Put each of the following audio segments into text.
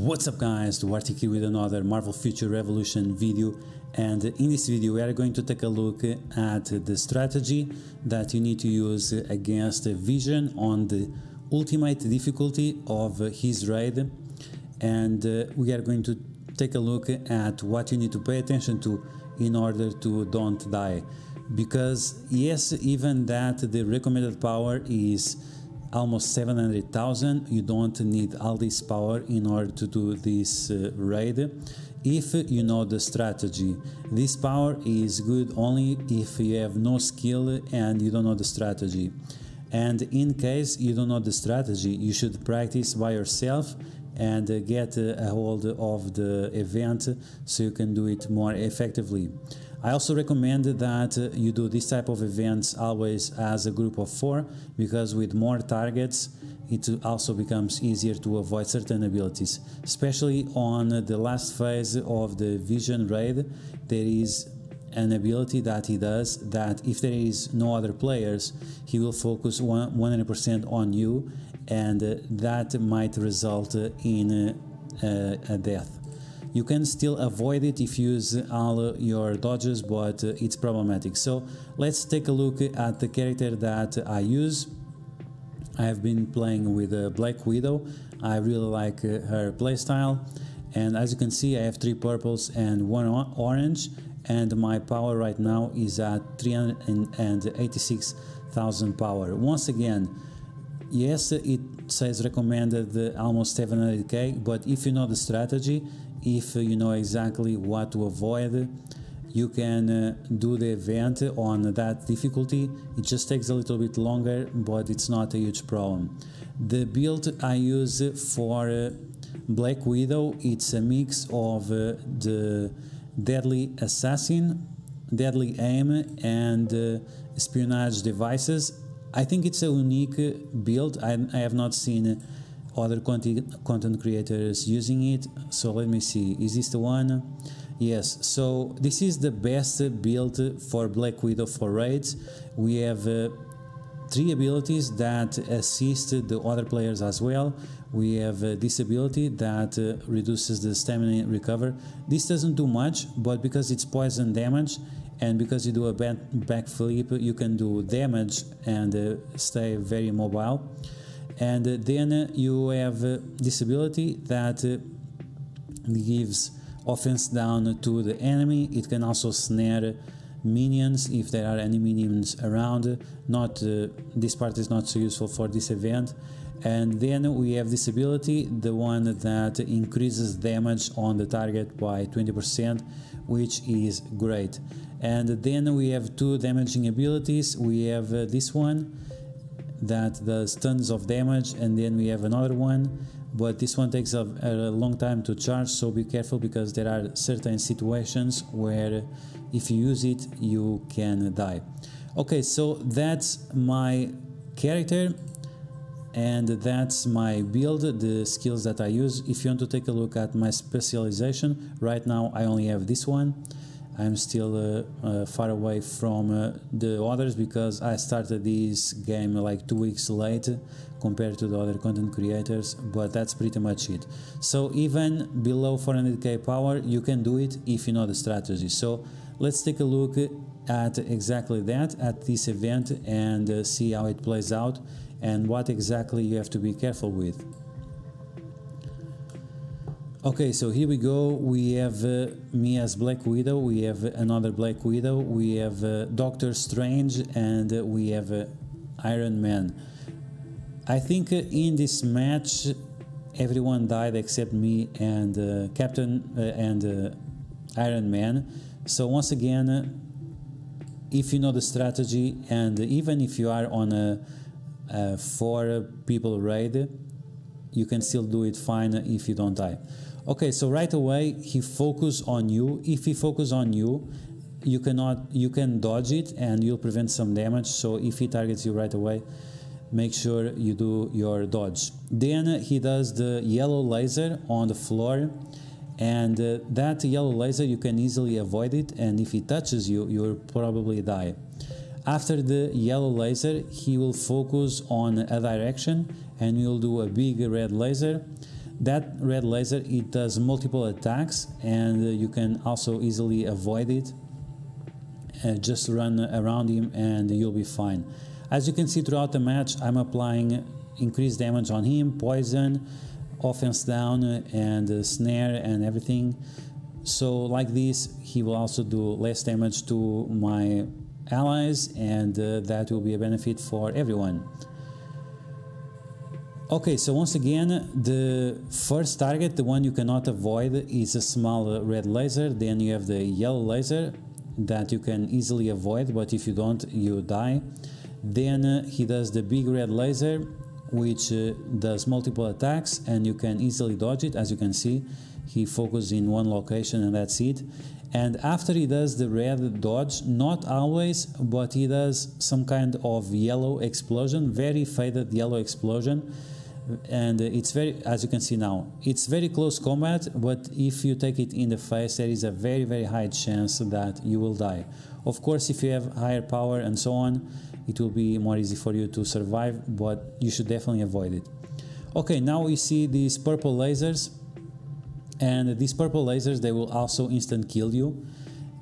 What's up guys, Duarte here with another Marvel Future Revolution video, and in this video we are going to take a look at the strategy that you need to use against Vision on the ultimate difficulty of his raid, and we are going to take a look at what you need to pay attention to in order to don't die, because yes, even that the recommended power is almost 700,000, you don't need all this power in order to do this raid if you know the strategy. This power is good only if you have no skill and you don't know the strategy, and in case you don't know the strategy, you should practice by yourself and get a hold of the event so you can do it more effectively. I also recommend that you do this type of events always as a group of 4, because with more targets it also becomes easier to avoid certain abilities. Especially on the last phase of the Vision raid, there is an ability that he does that if there is no other players, he will focus 100% on you, and that might result in a death. You can still avoid it if you use all your dodges, but it's problematic. So let's take a look at the character that I use. I have been playing with Black Widow. I really like her playstyle, and as you can see I have 3 purples and 1 orange, and my power right now is at 386,000 power. Once again, yes, it says recommended almost 700k, but if you know the strategy, if you know exactly what to avoid, you can do the event on that difficulty. It just takes a little bit longer, but it's not a huge problem. The build I use for Black Widow, it's a mix of the Deadly Assassin, Deadly Aim, and espionage devices. I think it's a unique build. I have not seen other content creators using it, so let me see, is this the one? Yes, so this is the best build for Black Widow for raids. We have 3 abilities that assist the other players as well. We have this ability that reduces the stamina recover. This doesn't do much, but because it's poison damage and because you do a backflip, you can do damage and stay very mobile. And then you have this ability that gives offense down to the enemy. It can also snare minions if there are any minions around. This part is not so useful for this event. And then we have this ability, the one that increases damage on the target by 20%, which is great. And then we have 2 damaging abilities. We have this one that does tons of damage, and then we have another one, but this one takes a long time to charge, so be careful, because there are certain situations where if you use it you can die. Okay, so that's my character and that's my build, the skills that I use. If you want to take a look at my specialization, right now I only have this one. I'm still far away from the others, because I started this game like 2 weeks late compared to the other content creators, but that's pretty much it. So even below 400k power you can do it if you know the strategy. So let's take a look at exactly that at this event and see how it plays out and what exactly you have to be careful with. Okay, so here we go. We have me as Black Widow, we have another Black Widow, we have Doctor Strange, and we have Iron Man. I think in this match everyone died except me and Captain and Iron Man. So once again, if you know the strategy, and even if you are on a 4 people raid, you can still do it fine if you don't die. Okay, so right away he focus on you. If he focus on you, you can dodge it and you'll prevent some damage. So if he targets you right away, make sure you do your dodge. Then he does the yellow laser on the floor, and that yellow laser you can easily avoid it, and if he touches you, you'll probably die. After the yellow laser, he will focus on a direction and you'll do a big red laser. That red laser, it does multiple attacks, and you can also easily avoid it. Just run around him and you'll be fine. As you can see throughout the match, I'm applying increased damage on him, poison, offense down, and snare and everything. So like this, he will also do less damage to my allies, and that will be a benefit for everyone. Okay, so once again, the first target, the one you cannot avoid, is a small red laser. Then you have the yellow laser that you can easily avoid, but if you don't, you die. Then he does the big red laser, which does multiple attacks, and you can easily dodge it. As you can see, he focuses in one location and that's it. And after he does the red dodge, not always, but he does some kind of yellow explosion, very faded yellow explosion. And it's very, as you can see now, it's very close combat, but if you take it in the face, there is a very high chance that you will die. Of course, if you have higher power and so on, it will be more easy for you to survive, but you should definitely avoid it. Okay, now we see these purple lasers, and these purple lasers, they will also instant kill you,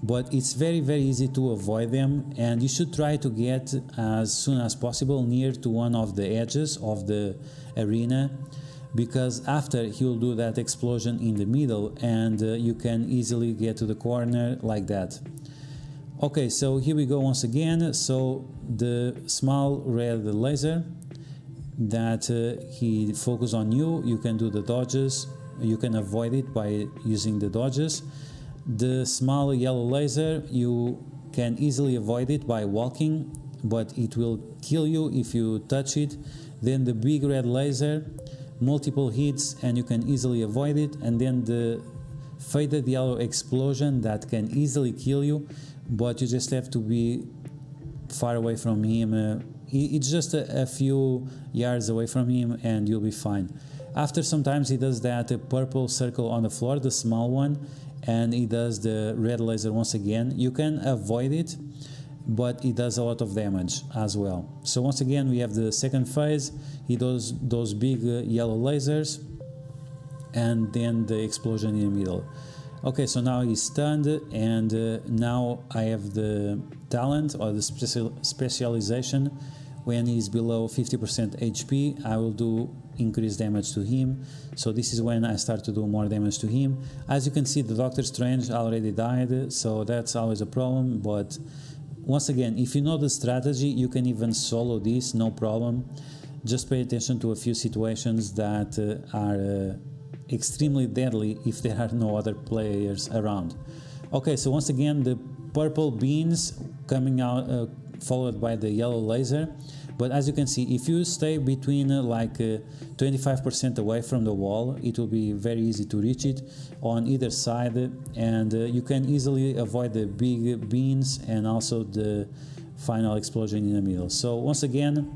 but it's very easy to avoid them, and you should try to get as soon as possible near to one of the edges of the arena, because after he'll do that explosion in the middle, and you can easily get to the corner like that. Okay, so here we go once again. So the small red laser that he focuses on you, you can do the dodges, you can avoid it by using the dodges. The small yellow laser, you can easily avoid it by walking, but it will kill you if you touch it. Then the big red laser, multiple hits and you can easily avoid it. And then the faded yellow explosion that can easily kill you, but you just have to be far away from him. It's just a few yards away from him and you'll be fine. After sometimes he does that purple circle on the floor, the small one, and he does the red laser once again. You can avoid it, but it does a lot of damage as well. So once again, we have the second phase. He does those big yellow lasers, and then the explosion in the middle. Okay, so now he's stunned, and now I have the talent or the specialization. When he's below 50% HP, I will do increased damage to him. So this is when I start to do more damage to him. As you can see, the Doctor Strange already died, so that's always a problem. But once again, if you know the strategy, you can even solo this, no problem. Just pay attention to a few situations that are extremely deadly if there are no other players around. Okay, so once again, the purple beams coming out, followed by the yellow laser. But as you can see, if you stay between 25% away from the wall, it will be very easy to reach it on either side, and you can easily avoid the big beams and also the final explosion in the middle. So once again,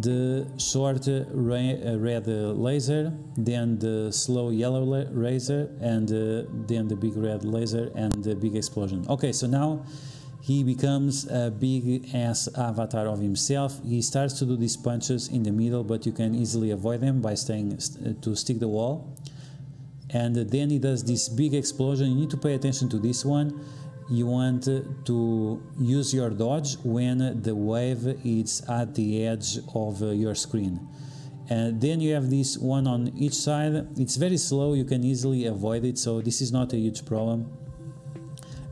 the short red laser, then the slow yellow laser, and then the big red laser and the big explosion. Okay, so now he becomes a big ass avatar of himself. He starts to do these punches in the middle, but you can easily avoid them by staying to stick the wall. And then he does this big explosion. You need to pay attention to this one. You want to use your dodge when the wave is at the edge of your screen. And then you have this one on each side. It's very slow, you can easily avoid it, so this is not a huge problem.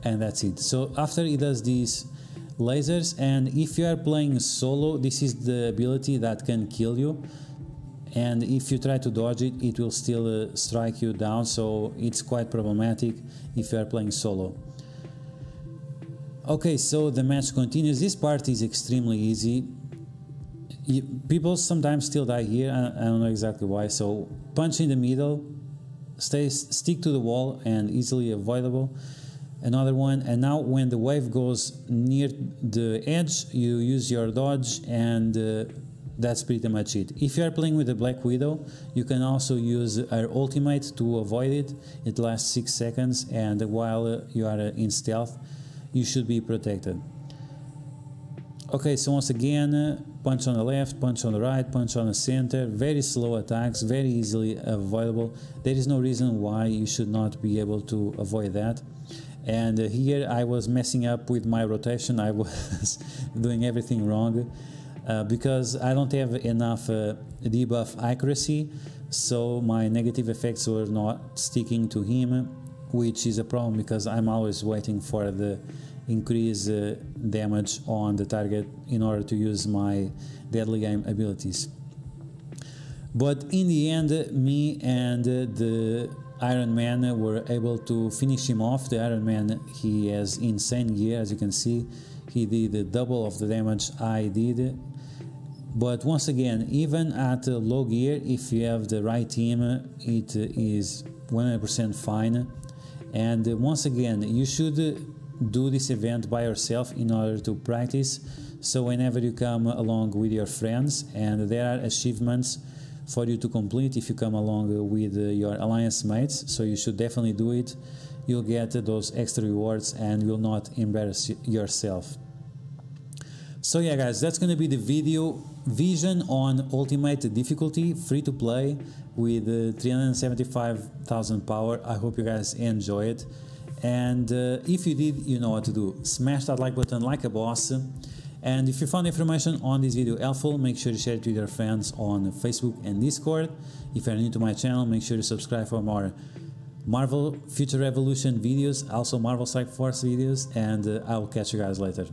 And that's it. So after he does these lasers, and if you are playing solo, this is the ability that can kill you, and if you try to dodge it, it will still strike you down, so it's quite problematic if you are playing solo. Okay, so the match continues. This part is extremely easy. People sometimes still die here, I don't know exactly why. So punch in the middle, stick to the wall and easily avoidable. Another one, and now when the wave goes near the edge, you use your dodge, and that's pretty much it. If you are playing with the Black Widow, you can also use her ultimate to avoid it. It lasts 6 seconds, and while you are in stealth, you should be protected. Okay, so once again, punch on the left, punch on the right, punch on the center, very slow attacks, very easily avoidable. There is no reason why you should not be able to avoid that. And here I was messing up with my rotation, I was doing everything wrong because I don't have enough debuff accuracy, so my negative effects were not sticking to him, which is a problem because I'm always waiting for the increase damage on the target in order to use my deadly game abilities. But in the end, me and the Iron Man were able to finish him off. The Iron Man, he has insane gear, as you can see. He did double of the damage I did. But once again, even at low gear, if you have the right team, it is 100% fine. And once again, you should do this event by yourself in order to practice, so whenever you come along with your friends, and there are achievements for you to complete if you come along with your alliance mates, so you should definitely do it. You'll get those extra rewards and you'll not embarrass yourself. So yeah guys, that's gonna be the video vision on ultimate difficulty, free to play with 375,000 power. I hope you guys enjoy it. And if you did, you know what to do. Smash that like button like a boss. And if you found information on this video helpful, make sure to share it with your friends on Facebook and Discord. If you're new to my channel, make sure to subscribe for more Marvel Future Revolution videos, also Marvel Strike Force videos, and I will catch you guys later.